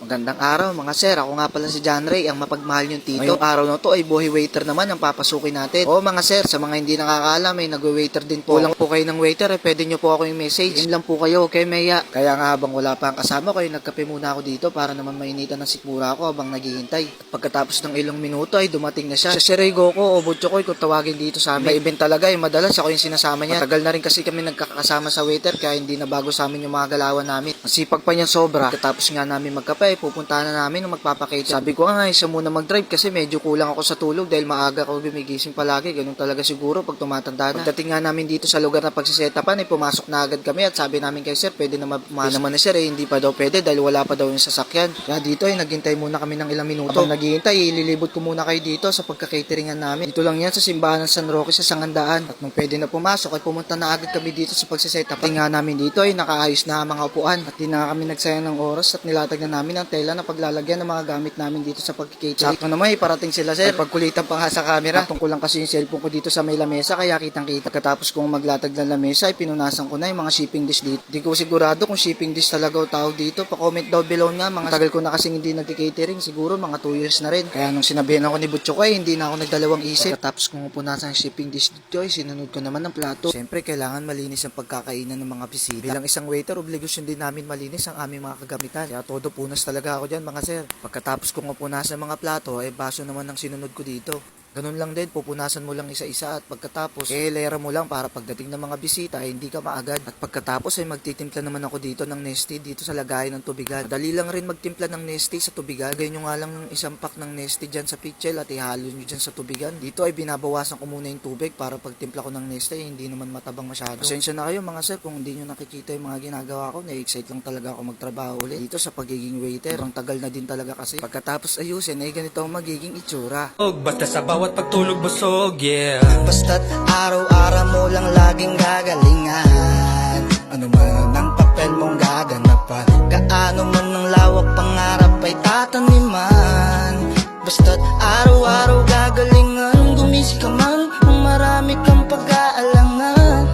Magandang araw mga sir, ako nga pala si John Ray, ang mapagmahal niyong tito. Ngayong araw na to ay buhay waiter naman ang papasukin natin. Oo mga sir, sa mga hindi nakakaalam ay nagwe-waiter din po. Kulang po kayo ng waiter, pwede niyo po ako yung message. Yun lang po kayo, okay Maya. Kaya nga habang wala pa ang kasama ko, nagkape muna ako dito para naman mainitan ng sikmura ako habang naghihintay. At pagkatapos ng ilang minuto ay dumating na siya. Si Ray Goku o Butchokoy kung tawagin dito sa amin. May event talaga ay madalas ako yung sinasama niya. Matagal na rin kasi kami nagkakasama sa waiter kaya hindi na bago sa amin yung mga galawan namin. Masipag pa niya sobra. Pagkatapos nga namin magkape, pupuntahan na namin nung magpapakate. Sabi ko nga, isa muna mag-drive kasi medyo kulang ako sa tulog dahil maaga ako gumigising palagi. Ganun talaga siguro pag tumatanda na. Pagdating nga namin dito sa lugar na pagsisetapan, pumasok na agad kami at sabi namin kay sir, pwede naman naman na sir, hindi pa daw pwede dahil wala pa daw yung sasakyan. Kaya dito ay naghintay muna kami ng ilang minuto. Habang naghihintay, ililibot ko muna kayo dito sa pagka-cateringan namin. Dito lang yan sa simbahan ng San Roque sa Sangandaan. At nung pwede na pumasok ay pumunta na agad kami dito sa pagsisetapan. Tingnan namin dito ay nakaayos na ang mga upuan at di na kami nagsayang ng oras at nilatag na namin ang tela na paglalagyan ng mga gamit namin dito sa pagkikate. Sakto naman parating sila sir. Ay pagkulitan pa nga sa camera. Tungkol lang kasi yung cellphone ko dito sa may lamesa kaya kitang-kita. Pagkatapos kong maglatag ng lamesa ay pinunasan ko na yung mga shipping dish dito. Di ko sigurado kung shipping dish talaga o tawag dito. Pa-comment down below nga. Mga tagal ko na kasing hindi nagki-catering. Siguro mga 2 years na rin. Kaya nung sinabihan ako ni Butchok ay hindi na ako nagdalawang isip. Pagkatapos kong punasan ang shipping dish dito ay sinunod ko naman ng plato. Siyempre kailangan malinis ang pagkakainan ng mga bisita. Bilang isang waiter, obligasyon din namin malinis ang aming mga kagamitan. Kaya todo punas talaga ako dyan mga sir. Pagkatapos kong punasan mga plato ay baso naman ang sinunod ko dito. Ganun lang din, pupunasan mo lang isa-isa at pagkatapos, lera mo lang para pagdating ng mga bisita ay hindi ka maagad. At pagkatapos ay magtitimpla naman ako dito ng Nestea dito sa lagayan ng tubigan. Dali lang rin magtimpla ng Nestea sa tubigan. Gawin nyo nga lang ng isang pack ng Nestea dyan sa pitchel at ihalo nyo dyan sa tubigan. Dito ay binabawasan ko muna yung tubig para pagtimpla ko ng Nestea hindi naman matabang masyado. Pasensya na kayo mga sir kung hindi nyo nakikita yung mga ginagawa ko. Na-excite lang talaga ako magtrabaho ulit dito sa pagiging waiter. Ang tagal na din talaga kasi. Pagkatapos ayusin ay ganito ang magiging itsura. Basta sa bawat pagtulog busog, yeah. Basta't araw-araw mo lang laging gagalingan. Ano man ang papel mong gaganapan, kaano man ang lawak pangarap ay tataniman. Basta't araw-araw gagalingan, gumisi ka man kung marami kang pag-aalangan.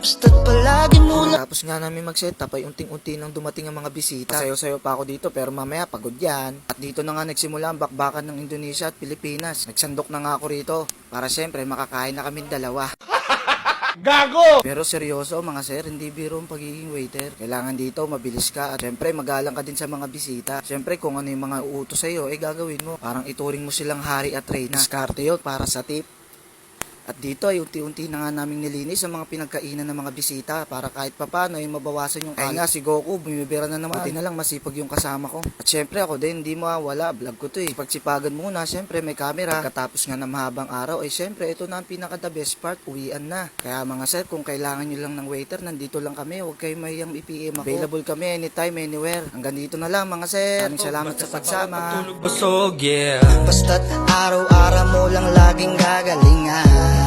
Basta't palagi mo lang. Tapos nga namin mag-setup ay unting-unti nang dumating ang mga bisita. Sayo-sayo pa ako dito pero mamaya pagod yan. At dito na nga nagsimula ang bakbakan ng Indonesia at Pilipinas. Nagsandok na nga ako rito para syempre makakain na kaming dalawa. Gago! Pero seryoso mga sir, hindi biro ang pagiging waiter. Kailangan dito mabilis ka at syempre magalang ka din sa mga bisita. Syempre kung ano yung mga uutos sa'yo, gagawin mo. Parang ituring mo silang hari at reyna. Diskarte yun para sa tip. At dito ay unti-unti na nga naming nilinis ang mga pinagkainan ng mga bisita para kahit papano ay mabawasan yung kain. Nga si Goku, bumibira na naman. Buti na lang masipag yung kasama ko. At syempre ako din, hindi mawawala. Vlog ko to Pagsipagan muna, syempre may camera. Pagkatapos nga ng mahabang araw, ay syempre ito na ang pinaka the best part, uwian na. Kaya mga sir, kung kailangan nyo lang ng waiter, nandito lang kami. Huwag kayong mahiyang i-PM ako. Available kami anytime, anywhere. Hanggang dito na lang mga sir. Maraming salamat sa pagsama. Pagtulog busog, yeah. Basta't araw-araw mo lang laging gagalingan.